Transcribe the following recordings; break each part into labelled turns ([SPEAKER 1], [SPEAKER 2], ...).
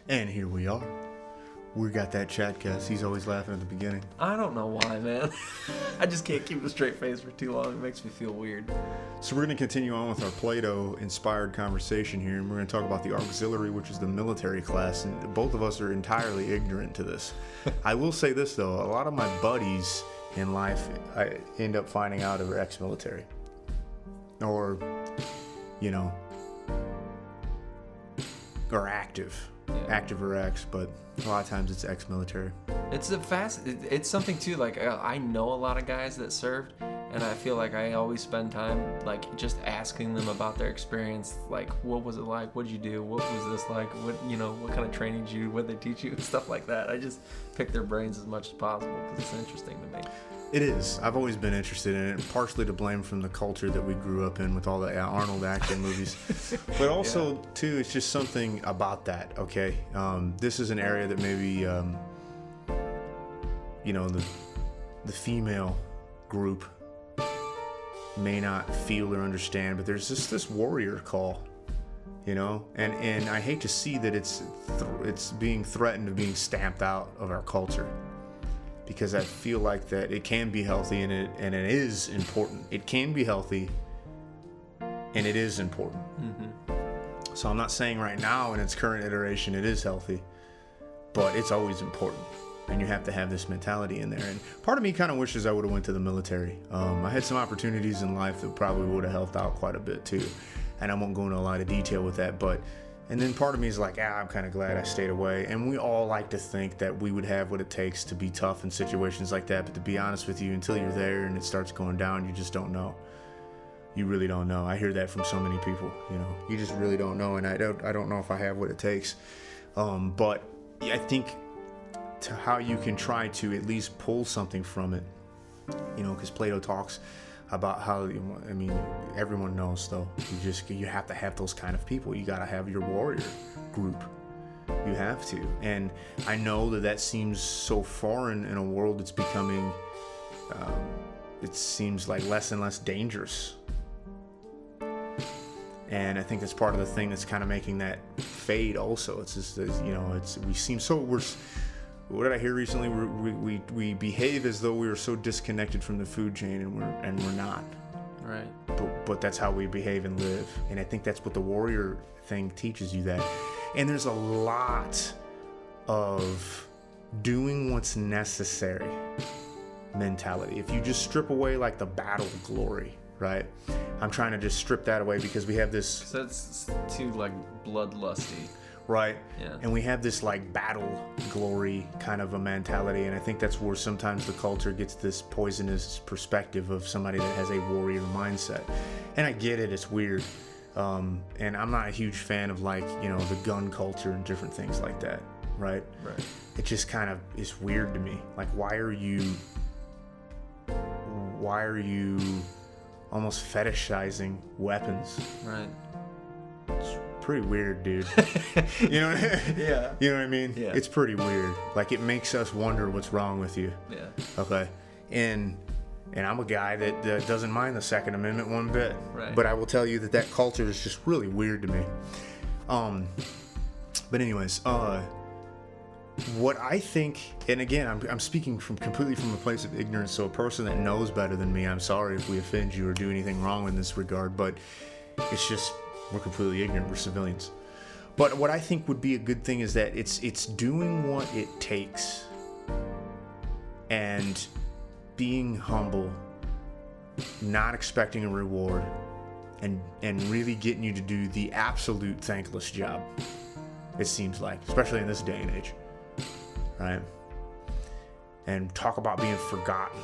[SPEAKER 1] And here we are. We got that Chatcast. He's always laughing at the beginning.
[SPEAKER 2] I don't know why, man. I just can't keep a straight face for too long. It makes me feel weird.
[SPEAKER 1] So we're going to continue on with our Plato-inspired conversation here, and we're going to talk about the auxiliary, which is the military class. And both of us are entirely ignorant to this. I will say this, though. A lot of my buddies in life, I end up finding out are ex-military. Or, or active.
[SPEAKER 2] Yeah.
[SPEAKER 1] Active or ex, but a lot of times it's ex-military.
[SPEAKER 2] It's something too, like I know a lot of guys that served, and I feel like I always spend time like just asking them about their experience, like what was it like, what did you do, what was this like, what kind of training did you do, what did they teach you, and stuff like that. I just pick their brains as much as possible because it's interesting to me.
[SPEAKER 1] It is. I've always been interested in it, partially to blame from the culture that we grew up in with all the Arnold action movies. But also, too, it's just something about that, okay? This is an area that maybe, the female group may not feel or understand, but there's just this warrior call, And I hate to see that it's being threatened of being stamped out of our culture. Because I feel like that it can be healthy and it is important. It can be healthy and it is important. Mm-hmm. So I'm not saying right now in its current iteration it is healthy, but it's always important. And you have to have this mentality in there. And part of me kind of wishes I would have went to the military. I had some opportunities in life that probably would have helped out quite a bit too. And I won't go into a lot of detail with that, and then part of me is like, I'm kind of glad I stayed away. And we all like to think that we would have what it takes to be tough in situations like that. But to be honest with you, until you're there and it starts going down, you just don't know. You really don't know. I hear that from so many people, You just really don't know. And I don't know if I have what it takes. But I think to how you can try to at least pull something from it, because Plato talks about how, everyone knows though, you have to have those kind of people. You got to have your warrior group. You have to. And I know that seems so foreign in a world that's becoming, it seems like less and less dangerous. And I think that's part of the thing that's kind of making that fade also. It's just, we seem so, what did I hear recently? We behave as though we were so disconnected from the food chain, and we're not.
[SPEAKER 2] Right.
[SPEAKER 1] But that's how we behave and live, and I think that's what the warrior thing teaches you that. And there's a lot of doing what's necessary mentality. If you just strip away like the battle glory, right? I'm trying to just strip that away because we have this.
[SPEAKER 2] So it's too like bloodlusty.
[SPEAKER 1] Right.
[SPEAKER 2] Yeah.
[SPEAKER 1] And we have this like battle glory kind of a mentality, and I think that's where sometimes the culture gets this poisonous perspective of somebody that has a warrior mindset. And I get it, it's weird. And I'm not a huge fan of like, the gun culture and different things like that, right?
[SPEAKER 2] Right.
[SPEAKER 1] It just kind of is weird to me. Like why are you almost fetishizing weapons?
[SPEAKER 2] Right.
[SPEAKER 1] It's pretty weird, dude. You know what I mean?
[SPEAKER 2] Yeah.
[SPEAKER 1] You know what I mean?
[SPEAKER 2] Yeah.
[SPEAKER 1] It's pretty weird. Like it makes us wonder what's wrong with you.
[SPEAKER 2] Yeah.
[SPEAKER 1] Okay. And I'm a guy that doesn't mind the Second Amendment one bit.
[SPEAKER 2] Right.
[SPEAKER 1] But I will tell you that culture is just really weird to me. But anyways, what I think, and again, I'm speaking completely from a place of ignorance, so a person that knows better than me, I'm sorry if we offend you or do anything wrong in this regard, but it's just, we're completely ignorant, we're civilians. But what I think would be a good thing is that it's doing what it takes and being humble, not expecting a reward, and really getting you to do the absolute thankless job, it seems like, especially in this day and age, right? And talk about being forgotten,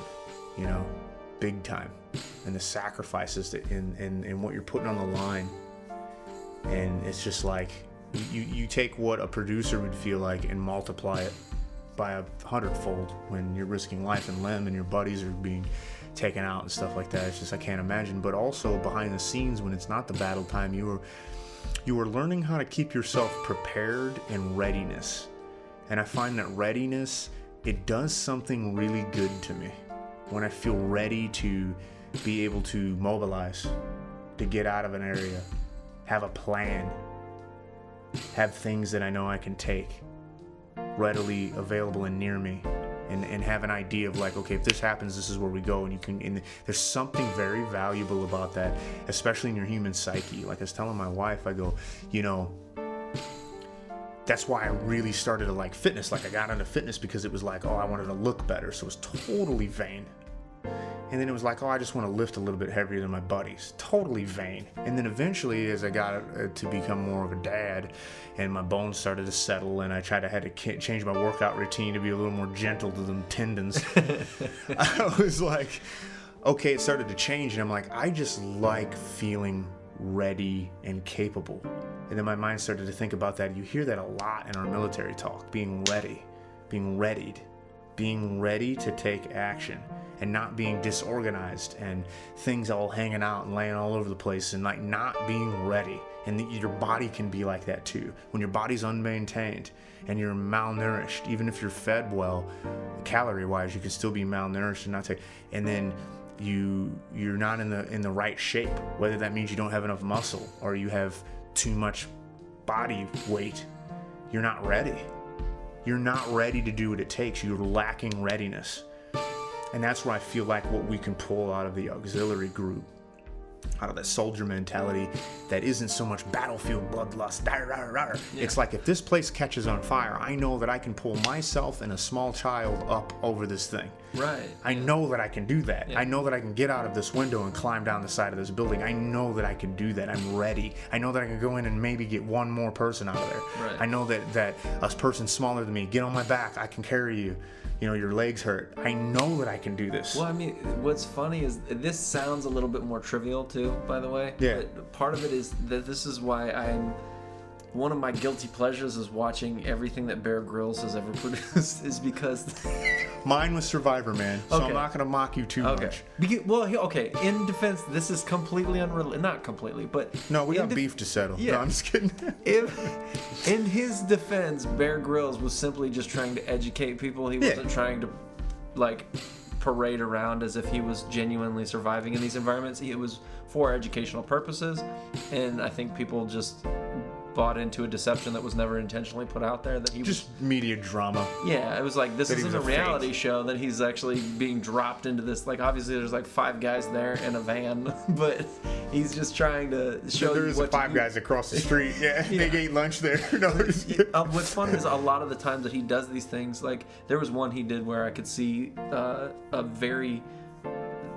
[SPEAKER 1] big time, and the sacrifices that in what you're putting on the line. And it's just like you take what a producer would feel like and multiply it by 100-fold when you're risking life and limb and your buddies are being taken out and stuff like that. It's just I can't imagine. But also behind the scenes, when it's not the battle time, you are learning how to keep yourself prepared and readiness. And I find that readiness, it does something really good to me when I feel ready to be able to mobilize, to get out of an area, have a plan, have things that I know I can take readily available and near me, and have an idea of like, okay, if this happens, this is where we go. And there's something very valuable about that, especially in your human psyche. Like I was telling my wife, I go, that's why I really started to like fitness. Like I got into fitness because it was like, oh, I wanted to look better. So it was totally vain. And then it was like, oh, I just want to lift a little bit heavier than my buddies. Totally vain. And then eventually, as I got to become more of a dad, and my bones started to settle, and I had to change my workout routine to be a little more gentle to them tendons, I was like, okay, it started to change. And I'm like, I just like feeling ready and capable. And then my mind started to think about that. You hear that a lot in our military talk, being ready, being readied, being ready to take action, and not being disorganized and things all hanging out and laying all over the place, and like not being ready. And your body can be like that too. When your body's unmaintained and you're malnourished, even if you're fed well, calorie wise, you can still be malnourished and not take. And then you're not in the right shape, whether that means you don't have enough muscle or you have too much body weight. You're not ready. You're not ready to do what it takes. You're lacking readiness. And that's where I feel like what we can pull out of the auxiliary group, out of that soldier mentality that isn't so much battlefield bloodlust. Yeah. It's like, if this place catches on fire, I know that I can pull myself and a small child up over this thing.
[SPEAKER 2] Right.
[SPEAKER 1] I know that I can do that.
[SPEAKER 2] Yeah.
[SPEAKER 1] I know that I can get out of this window and climb down the side of this building. I know that I can do that. I'm ready. I know that I can go in and maybe get one more person out of there.
[SPEAKER 2] Right.
[SPEAKER 1] I know that a person smaller than me, get on my back, I can carry you. Your legs hurt. I know that I can do this.
[SPEAKER 2] Well, I mean, what's funny is this sounds a little bit more trivial too, by the way.
[SPEAKER 1] Yeah.
[SPEAKER 2] But part of it is that this is why one of my guilty pleasures is watching everything that Bear Grylls has ever produced, is because
[SPEAKER 1] mine was Survivor, man. So
[SPEAKER 2] Okay.
[SPEAKER 1] I'm not going to mock you too much.
[SPEAKER 2] Okay. In defense, this is completely unrelated. Not completely, but
[SPEAKER 1] No, we got beef to settle.
[SPEAKER 2] Yeah.
[SPEAKER 1] No, I'm just kidding.
[SPEAKER 2] In his defense, Bear Grylls was simply just trying to educate people. He wasn't trying to like parade around as if he was genuinely surviving in these environments. It was for educational purposes, and I think people just bought into a deception that was never intentionally put out there, that he
[SPEAKER 1] Just media drama.
[SPEAKER 2] Yeah, it was like, this
[SPEAKER 1] That he
[SPEAKER 2] isn't a
[SPEAKER 1] was a
[SPEAKER 2] reality
[SPEAKER 1] fake.
[SPEAKER 2] show, that he's actually being dropped into this, like, obviously there's like 5 guys there in a van, but he's just trying to show
[SPEAKER 1] There
[SPEAKER 2] you
[SPEAKER 1] was
[SPEAKER 2] what
[SPEAKER 1] 5 guys across the street. Yeah, they ate lunch there. No,
[SPEAKER 2] What's fun is a lot of the times that he does these things, like there was one he did where I could see a very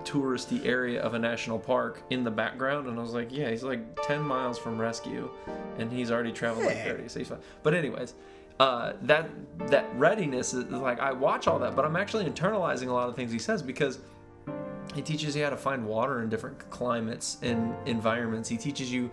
[SPEAKER 2] touristy area of a national park in the background, and I was like, yeah, he's like 10 miles from rescue and he's already traveled like 30, so he's fine. But anyways, that readiness is like, I watch all that, but I'm actually internalizing a lot of things he says, because he teaches you how to find water in different climates and environments. He teaches you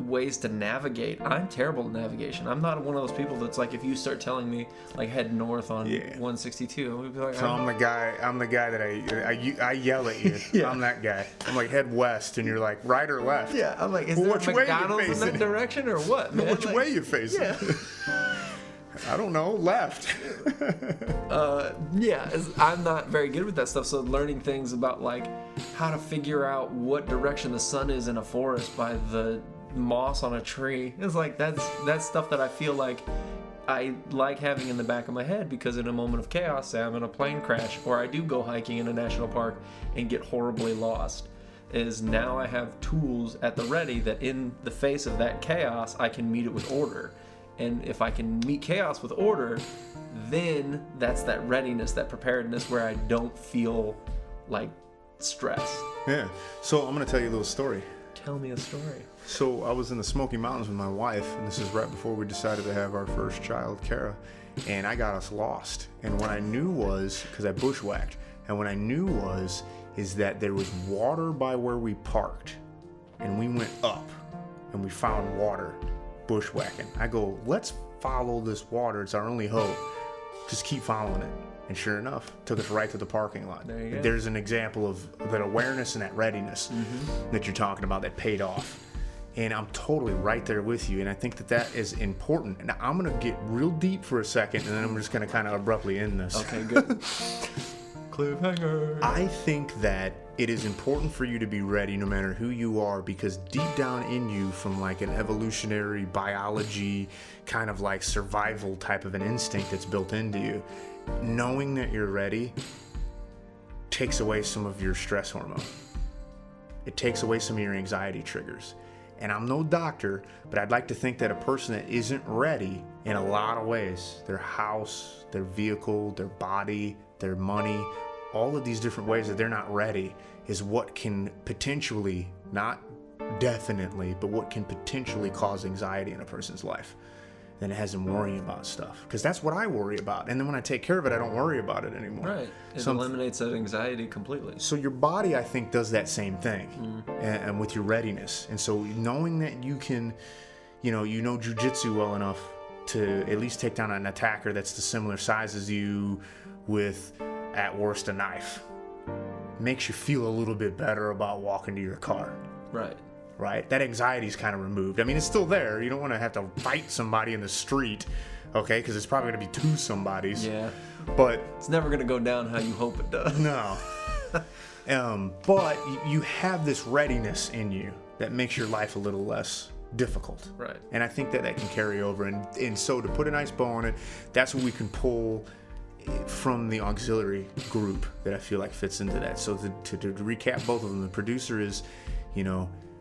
[SPEAKER 2] ways to navigate. I'm terrible at navigation. I'm not one of those people that's like, if you start telling me like head north on 162, we'd be like,
[SPEAKER 1] So I'm the guy that I yell at you.
[SPEAKER 2] Yeah.
[SPEAKER 1] I'm that guy. I'm like, head west, and you're like, right or left?
[SPEAKER 2] yeah, I'm like, is
[SPEAKER 1] Well,
[SPEAKER 2] there
[SPEAKER 1] which
[SPEAKER 2] a
[SPEAKER 1] way you
[SPEAKER 2] McDonald's in that
[SPEAKER 1] facing?
[SPEAKER 2] direction or what, man?
[SPEAKER 1] Which
[SPEAKER 2] Like,
[SPEAKER 1] way you facing?
[SPEAKER 2] Yeah.
[SPEAKER 1] I don't know. Left.
[SPEAKER 2] I'm not very good with that stuff. So learning things about like how to figure out what direction the sun is in a forest by the moss on a tree, it's like that's stuff that I feel like I like having in the back of my head, because in a moment of chaos, say I'm in a plane crash or I do go hiking in a national park and get horribly lost, is now I have tools at the ready that in the face of that chaos I can meet it with order. And if I can meet chaos with order, then that's that readiness, that preparedness, where I don't feel like stress.
[SPEAKER 1] Yeah. So I'm gonna tell you a little story.
[SPEAKER 2] Tell me a story.
[SPEAKER 1] So I was in the Smoky Mountains with my wife, and this is right before we decided to have our first child, Kara, and I got us lost. And what I knew was, because I bushwhacked, and what I knew is that there was water by where we parked, and we went up, and we found water, bushwhacking. I go, let's follow this water. It's our only hope. Just keep following it. And sure enough, took us right to the parking lot.
[SPEAKER 2] There you go.
[SPEAKER 1] There's an example of that awareness and that readiness that you're talking about that paid off. And I'm totally right there with you. And I think that is important. And I'm going to get real deep for a second, and then I'm just going to kind of abruptly end this.
[SPEAKER 2] Okay, good. Cliffhanger.
[SPEAKER 1] I think that it is important for you to be ready no matter who you are, because deep down in you, from like an evolutionary biology kind of like survival type of an instinct that's built into you, knowing that you're ready takes away some of your stress hormone. It takes away some of your anxiety triggers. And I'm no doctor, but I'd like to think that a person that isn't ready in a lot of ways, their house, their vehicle, their body, their money, all of these different ways that they're not ready, is what can potentially, not definitely, but what can potentially cause anxiety in a person's life. Then it has them worrying about stuff, because that's what I worry about. And then when I take care of it, I don't worry about it anymore.
[SPEAKER 2] Right. It eliminates that anxiety completely.
[SPEAKER 1] So your body, I think, does that same thing, and with your readiness. And so knowing that you can, you know jujitsu well enough to at least take down an attacker that's the similar size as you with, at worst, a knife, makes you feel a little bit better about walking to your car. Right? That anxiety is kind of removed. I mean, it's still there. You don't want to have to fight somebody in the street, okay? Because it's probably going to be two somebodies.
[SPEAKER 2] Yeah.
[SPEAKER 1] But
[SPEAKER 2] it's never going to go down how you hope it does.
[SPEAKER 1] No. But you have this readiness in you that makes your life a little less difficult.
[SPEAKER 2] Right.
[SPEAKER 1] And I think that can carry over. And so to put a nice bow on it, that's what we can pull from the auxiliary group that I feel like fits into that. So to recap both of them, the producer is,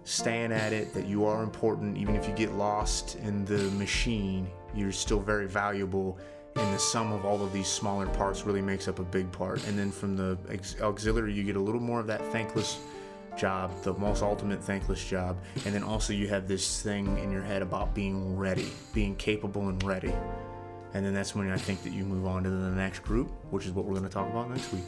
[SPEAKER 1] staying at it, that you are important. Even if you get lost in the machine, you're still very valuable, and the sum of all of these smaller parts really makes up a big part. And then from the auxiliary, you get a little more of that thankless job, the most ultimate thankless job. And then also you have this thing in your head about being ready, being capable and ready. And then that's when I think that you move on to the next group, which is what we're going to talk about next week.